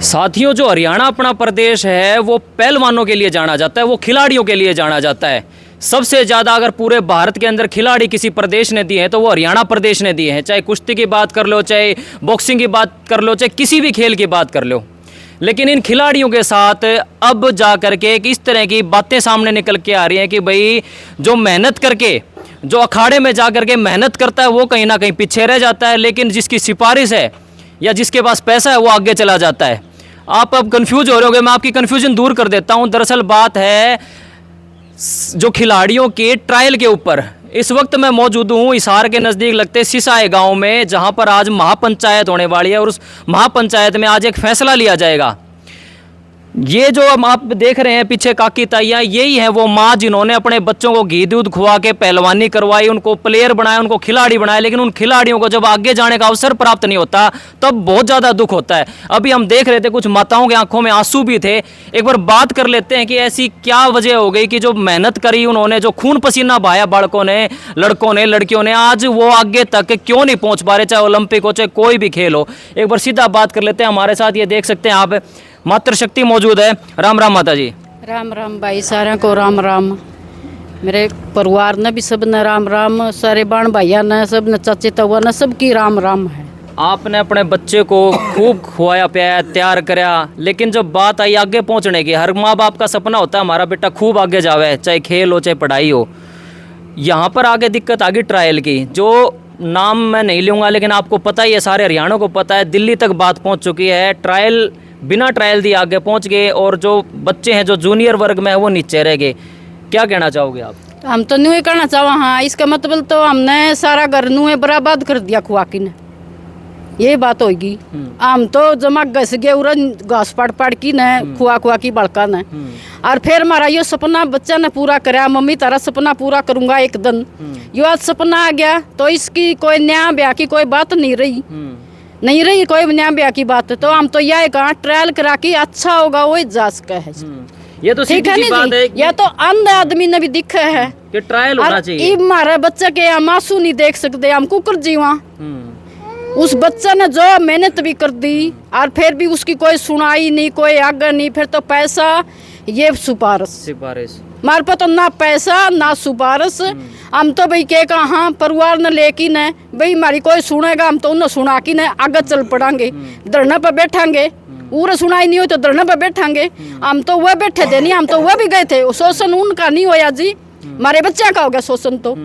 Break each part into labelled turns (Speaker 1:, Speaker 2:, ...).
Speaker 1: साथियों, जो हरियाणा अपना प्रदेश है वो पहलवानों के लिए जाना जाता है, वो खिलाड़ियों के लिए जाना जाता है। सबसे ज़्यादा अगर पूरे भारत के अंदर खिलाड़ी किसी प्रदेश ने दिए हैं तो वो हरियाणा प्रदेश ने दिए हैं। चाहे कुश्ती की बात कर लो, चाहे बॉक्सिंग की बात कर लो, चाहे किसी भी खेल की बात कर लो। लेकिन इन खिलाड़ियों के साथ अब जा कर के इस तरह की बातें सामने निकल के आ रही हैं कि भाई जो मेहनत करके, जो अखाड़े में जा कर के मेहनत करता है वो कहीं ना कहीं पीछे रह जाता है, लेकिन जिसकी सिफारिश है या जिसके पास पैसा है वो आगे चला जाता है। आप अब कंफ्यूज हो रहे होगे, मैं आपकी कंफ्यूजन दूर कर देता हूं। दरअसल बात है जो खिलाड़ियों के ट्रायल के ऊपर। इस वक्त मैं मौजूद हूं हिसार के नज़दीक लगते सिसाए गांव में, जहां पर आज महापंचायत होने वाली है और उस महापंचायत में आज एक फैसला लिया जाएगा। ये जो आप देख रहे हैं पीछे काकी ताइयाँ, यही है वो माँ जिन्होंने अपने बच्चों को घी दूध खुआ के पहलवानी करवाई, उनको प्लेयर बनाया, उनको खिलाड़ी बनाया। लेकिन उन खिलाड़ियों को जब आगे जाने का अवसर प्राप्त नहीं होता तब बहुत ज़्यादा दुख होता है। अभी हम देख रहे थे कुछ माताओं की आंखों में आंसू भी थे। एक बार बात कर लेते हैं कि ऐसी क्या वजह हो गई कि जो मेहनत करी उन्होंने, जो खून पसीना बहाया बालकों ने, लड़कों ने, लड़कियों ने, आज वो आगे तक क्यों नहीं पहुँच पा रहे, चाहे ओलंपिक हो चाहे कोई भी खेल हो। एक बार सीधा बात कर लेते हैं। हमारे साथ ये देख सकते हैं आप मातृशक्ति मौजूद है। राम राम माता जी।
Speaker 2: राम राम भाई, सारे को राम राम। मेरे परिवार ने भी सब ने राम राम, सारे बाण भाइया ने, सब ने, चाचे तवा ने, सबकी राम राम है।
Speaker 1: आपने अपने बच्चे को खूब खुआया पियाया, तैयार कराया, लेकिन जब बात आई आगे पहुंचने की, हर माँ बाप का सपना होता है हमारा बेटा खूब आगे जावे, चाहे खेल हो चाहे पढ़ाई हो। यहाँ पर आगे दिक्कत आ गई ट्रायल की, जो नाम मैं नहीं लूँगा लेकिन आपको पता ही है, सारे हरियाणा को पता है, दिल्ली तक बात पहुँच चुकी है। ट्रायल बिना ट्रायल दिए आगे पहुंच गए और जो बच्चे हैं जो जूनियर वर्ग में है वो नीचे रह गए। क्या कहना चाहोगे आप?
Speaker 2: हम तो नहीं कहना चाहो, हाँ, इसका मतलब तो हमने सारा घर नुए बर्बाद कर दिया खुआकी ने, ये बात होगी। हम तो जमा घस गए उरा घास पाड़ की ने, खुआ की बड़का ने। और फिर हमारा यो सपना बच्चा ने पूरा कराया, मम्मी तारा सपना पूरा करूंगा एक दिन। यो आज सपना आ गया तो इसकी कोई न्याय ब्याह की कोई बात नहीं रही, नहीं रही कोई न्याय ब्याह की बात। तो हम तो यह कहा ट्रायल करा के अच्छा होगा वही जांच का है।
Speaker 1: ये तो सीधी सी बात है।
Speaker 2: यह तो अंध आदमी ने भी दिखा है
Speaker 1: कि ट्रायल होना चाहिए।
Speaker 2: हमारे बच्चे के हम आंसू नहीं देख सकते, हम कुकर जीवा। उस बच्चा ने जो मेहनत भी कर दी और फिर भी उसकी कोई सुनाई नहीं, कोई आगे नहीं। फिर तो पैसा, ये सिफारिश मार पर तो ना पैसा ना सिफारिश। हम तो भाई के कहा परिवार ने लेके न भाई हमारी कोई सुनेगा, हम तो उन्हें सुना के न आगे चल पड़ांगे, धरने पर बैठांगे। पूरा सुनाई नहीं हो तो धरने पर बैठांगे। हम तो वह बैठे थे नहीं, हम तो वह भी गए थे। शोषण उनका नहीं होया जी, हमारे बच्चा का हो गया शोषण। तो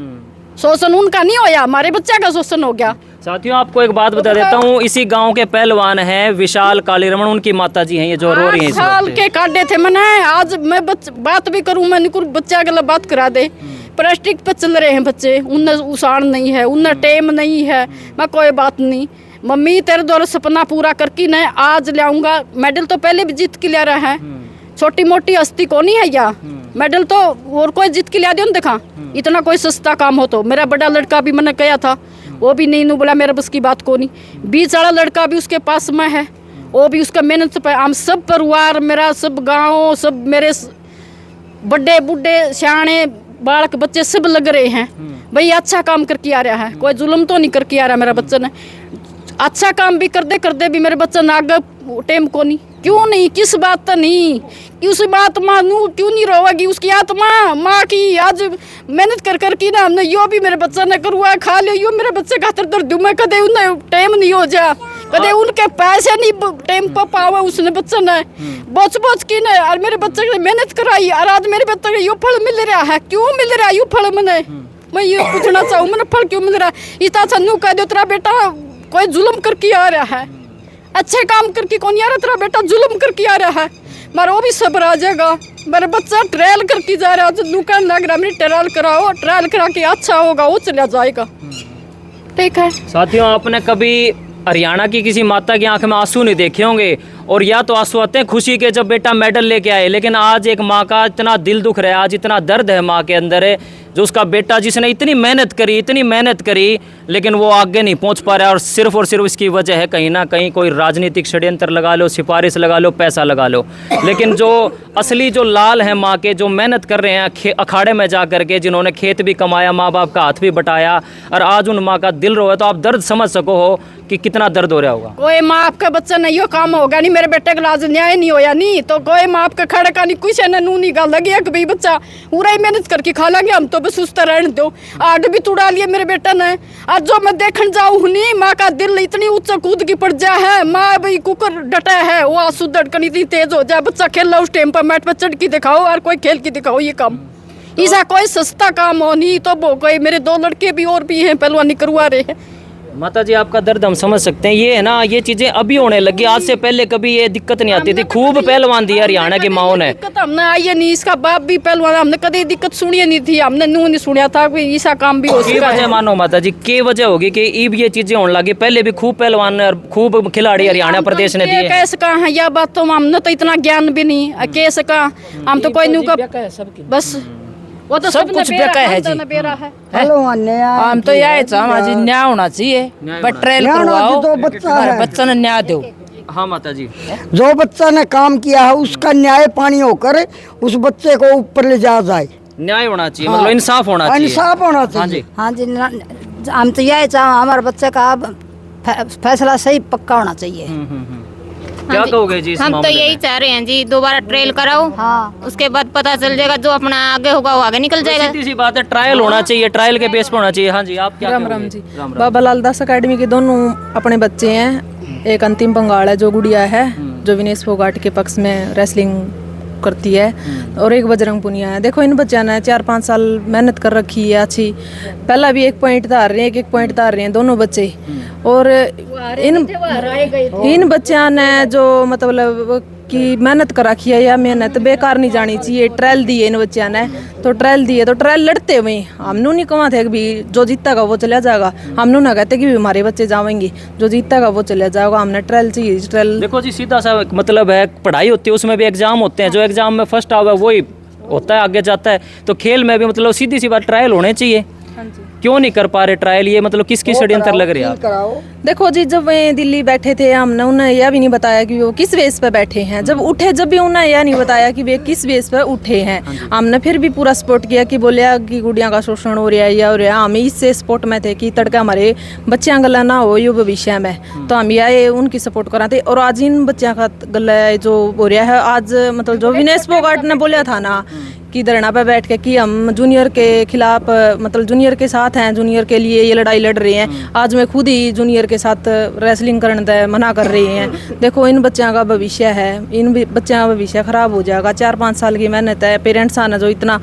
Speaker 2: शोषण उनका नहीं होया, हमारे बच्चा का शोषण हो गया।
Speaker 1: साथियों, आपको एक बात बता देता हूँ, इसी गांव के पहलवान हैं विशाल कालीरमण, उनकी माता जी हैं ये जो रो रही हैं।
Speaker 2: साल के काटे थे मैंने, आज मैं बात भी करूँ, मैं निकुर बच्चा के लिए बात करा दे। प्लास्टिक पे चल रहे हैं बच्चे, उन्हें उसाड़ नहीं है, उन्हें टेम नहीं है। मैं कोई बात नहीं, मम्मी तेरे द्वारा सपना पूरा करके न आज ले आऊँगा। मेडल तो पहले भी जीत के लिया रहा है, छोटी मोटी हस्ती को नहीं है या मेडल तो और कोई जीत के लिया दे। देखा इतना कोई सस्ता काम हो तो। मेरा बड़ा लड़का भी मैंने कहा था, वो भी नहीं बोला मेरे बस की बात को नहीं। 20 वाला लड़का भी उसके पास में है, वो भी उसका मेहनत पे। हम सब परिवार, मेरा सब गाँव, सब मेरे बड़े बूढ़े सियाने बालक बच्चे सब लग रहे हैं भाई अच्छा काम करके आ रहा है, कोई जुल्म तो नहीं करके आ रहा। मेरा बच्चा ने अच्छा काम भी कर दे भी मेरे बच्चा ना आगे टेम को नहीं। क्यों नहीं, किस बात तो नहीं, किस बात माँ नू क्यों नहीं रोएगी? उसकी आत्मा माँ की आज मेहनत कर की ना हमने यो भी मेरे बच्चा ने करवा खा लियो, यो मेरे बच्चे खातर दर्द मैं कदे उन्हें टेम नहीं हो जा, कदे उनके पैसे नहीं टेम पर पावा उसने बच्चा ने बोच की ने। और मेरे बच्चे ने मेहनत कराई और आज मेरे बच्चे को यो फल मिल रहा है। क्यों मिल रहा है यो फल? मैं ये पूछना चाहूँ, मैंने फल क्यों मिल रहा है? इतना सन्नू कह दो तेरा बेटा कोई जुल्म करके आ रहा है, अच्छे काम करके कौन यार तेरा बेटा जुल्म करके आ रहा है। मारा वो भी सब्र आ जाएगा। मेरा बच्चा ट्रायल करके जा रहा है, दुकान लग रहा है, मेरी ट्रायल कराओ, ट्रायल करा के अच्छा होगा वो चला जाएगा। ठीक है
Speaker 1: साथियों, आपने कभी हरियाणा की किसी माता की आंख में आंसू नहीं देखे होंगे, और या तो आंसू आते हैं खुशी के जब बेटा मेडल लेके आए, लेकिन आज एक माँ का इतना दिल दुख रहा है, आज इतना दर्द है माँ के अंदर है, जो उसका बेटा जिसने इतनी मेहनत करी लेकिन वो आगे नहीं पहुंच पा रहा है। और सिर्फ इसकी वजह है कहीं ना कहीं कोई राजनीतिक षड्यंत्र लगा लो, सिफारिश लगा लो, पैसा लगा लो। लेकिन जो असली जो लाल है माँ के, जो मेहनत कर रहे हैं अखाड़े में जा कर के, जिन्होंने खेत भी कमाया, माँ बाप का हाथ भी बटाया, और आज उन माँ का दिल रोए, तो आप दर्द समझ सको हो कि कितना दर्द हो रहा होगा।
Speaker 2: कोई माँ आपका बच्चा नहीं हो काम होगा नहीं, मेरे बेटे का इलाज न्याय नहीं होया नहीं तो कोई माँ आपका खड़े का नहीं, कुछ है नू नहीं गल लगी है कि भाई बच्चा पूरा ही मेहनत करके खा लेंगे हम तो बस सुस्त रहने दो। आग भी तुड़ा लिया मेरे बेटा ने। आज जो मैं देखने जाऊँ नहीं, माँ का दिल इतनी ऊंचा कूद की पड़ जाए है, माँ भाई कुकर डटा है, वो आंसू धड़कन इतनी तेज हो जाए, बच्चा खेल रहा उस टाइम पर मैट पर चढ़ के दिखाओ और कोई खेल के दिखाओ, ये काम ऐसा कोई सस्ता काम हो नहीं तो वो कोई मेरे 2 लड़के भी और भी हैं पहलवानी करवा रहे हैं।
Speaker 1: माता जी आपका दर्द हम समझ सकते हैं, ये है ना, ये चीजें अभी होने लगी, आज से पहले कभी ये दिक्कत नहीं आती थी। खूब पहलवान दिया हरियाणा की माओ ने।
Speaker 2: दिक्कत हमने आई है नहीं, इसका बाप भी पहलवान, हमने कभी दिक्कत सुनी नहीं थी, हमने नू नहीं सुना था कि ऐसा काम भी हो
Speaker 1: की
Speaker 2: सकता
Speaker 1: वजह
Speaker 2: है।
Speaker 1: मानो माता जी, के वजह होगी कि अब ये चीजें होने लगी, पहले भी खूब पहलवान और खूब खिलाड़ी हरियाणा प्रदेश ने दिए।
Speaker 2: कैसे कहा है यह बात, तो हमने तो इतना ज्ञान भी नहीं कैसे कहा, हम तो कोई न्यू का बस वो तो
Speaker 3: सब कुछ बेका है जी। हम तो यही चाहते न्याय होना चाहिए, बट ट्रायल करवाओ,
Speaker 4: तो बच्चा
Speaker 3: हमारे
Speaker 4: है।
Speaker 3: बच्चा ने न्याय दो।
Speaker 1: हाँ माता जी,
Speaker 4: जो बच्चा ने काम किया है उसका न्याय पानी होकर उस बच्चे को ऊपर ले जाया जाए,
Speaker 1: न्याय होना चाहिए, मतलब इंसाफ होना चाहिए।
Speaker 4: इंसाफ होना
Speaker 1: हाँ
Speaker 4: चाहिए।
Speaker 1: जी,
Speaker 5: हाँ जी हम तो यही चाह हमारे बच्चे का अब फैसला सही पक्का होना चाहिए।
Speaker 1: क्या कहोगे जी इस
Speaker 6: हम तो
Speaker 1: मामले
Speaker 6: यही
Speaker 1: में?
Speaker 6: चाह रहे हैं जी, दोबारा ट्रायल कराओ,
Speaker 5: हाँ
Speaker 6: उसके बाद पता चल जाएगा, जो अपना आगे होगा वो आगे निकल जाएगा।
Speaker 1: सीधी सी बात है, ट्रायल होना चाहिए, ट्रायल के बेस पर होना चाहिए। हाँ जी, आप क्या
Speaker 7: राम
Speaker 1: कहोगे?
Speaker 7: राम जी।
Speaker 1: राम राम।
Speaker 7: बाबा लाल दास अकेडमी के दोनों अपने बच्चे हैं, एक अंतिम बंगाल है जो गुड़िया है जो विनेश फोगाट के पक्ष में रेसलिंग करती है, और एक बजरंग पुनिया है। देखो इन बच्चों ने 4-5 साल मेहनत कर रखी है अच्छी, पहला भी 1 पॉइंट धार रहे हैं, 1 पॉइंट धार रहे हैं दोनों बच्चे। और इन बच्चों ने जो मतलब कि मेहनत कर रखी है, या मेहनत बेकार नहीं जानी चाहिए। ट्रायल दिए इन बच्चों ने, तो ट्रायल दिए तो ट्रायल लड़ते हुए हमनू नहीं कहा थे कि भी जो जीतेगा वो चला जाएगा, हमनू ना कहते कि भी हमारे बच्चे जाएंगे, जो जीतेगा वो चला जाएगा। हमने ट्रायल चाहिए, ट्रायल।
Speaker 1: देखो जी, सीधा सा मतलब है, पढ़ाई होती है उसमें भी एग्जाम होते हैं, जो एग्जाम में फर्स्ट आवे वही होता है, आगे जाता है। तो खेल में भी मतलब सीधी सी बात ट्रायल होने चाहिए। क्यों नहीं कर पा रहे ट्रायल, ये मतलब किसकी षड्यंत्र लग रही है आप?
Speaker 4: कराओ।
Speaker 7: देखो जी, जब वे दिल्ली बैठे थे हमने उन्हें यह भी नहीं बताया कि वो किस बेस पे बैठे हैं। जब उठे जब भी उन्हें यह नहीं बताया कि वे किस बेस पे उठे हैं। हमने फिर भी पूरा सपोर्ट किया कि बोलिया कि गुड़िया का शोषण हो रहा है या हो रहा है। हम इससे सपोर्ट में थे कि तड़का हमारे बच्चियां गला ना हो युवा भविष्य में, तो हम यह उनकी सपोर्ट कराते। और आज इन बच्चियों का गला जो हो रहा है, आज मतलब जो विनेश फोगाट ने बोला था ना कि धरना पे बैठ के कि हम जूनियर के खिलाफ मतलब जूनियर के साथ हैं, जूनियर के लिए ये लड़ाई लड़ रहे हैं, आज मैं खुद ही जूनियर के साथ रेसलिंग करने दे मना कर रही हैं। देखो इन बच्चों का भविष्य है, इन बच्चों का भविष्य खराब हो जाएगा। 4-5 साल की मेहनत है, पेरेंट्स आना जो इतना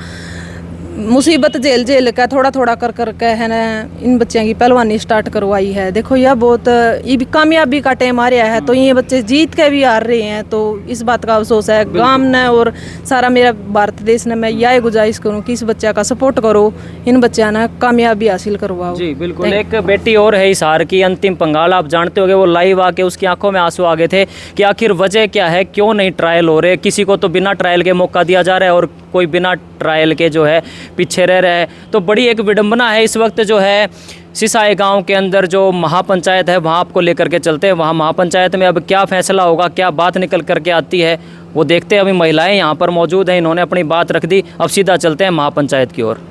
Speaker 7: मुसीबत झेल का थोड़ा थोड़ा कर के है ना इन बच्चों की पहलवानी स्टार्ट करवाई है। देखो यह बहुत ये भी कामयाबी का टाइम आ रहा है, तो ये बच्चे जीत के भी आ रहे हैं, तो इस बात का अफसोस है गांव ने और सारा मेरा भारत देश ने। मैं यह गुजारिश करूं कि इस बच्चा का सपोर्ट करो, इन बच्चों ने कामयाबी हासिल करवाओ।
Speaker 1: जी बिल्कुल। एक बेटी और है इस हार की, अंतिम पंगाल। आप जानते होंगे, वो लाइव आके उसकी आंखों में आंसू आ गए थे कि आखिर वजह क्या है, क्यों नहीं ट्रायल हो रहे। किसी को तो बिना ट्रायल के मौका दिया जा रहा है और कोई बिना ट्रायल के जो है पीछे रह रहा है। तो बड़ी एक विडंबना है इस वक्त जो है सिसाई गांव के अंदर जो महापंचायत है वहाँ आपको लेकर के चलते हैं। वहाँ महापंचायत में अब क्या फैसला होगा, क्या बात निकल करके आती है, वो देखते हैं। अभी महिलाएं यहाँ पर मौजूद हैं, इन्होंने अपनी बात रख दी। अब सीधा चलते हैं महापंचायत की ओर।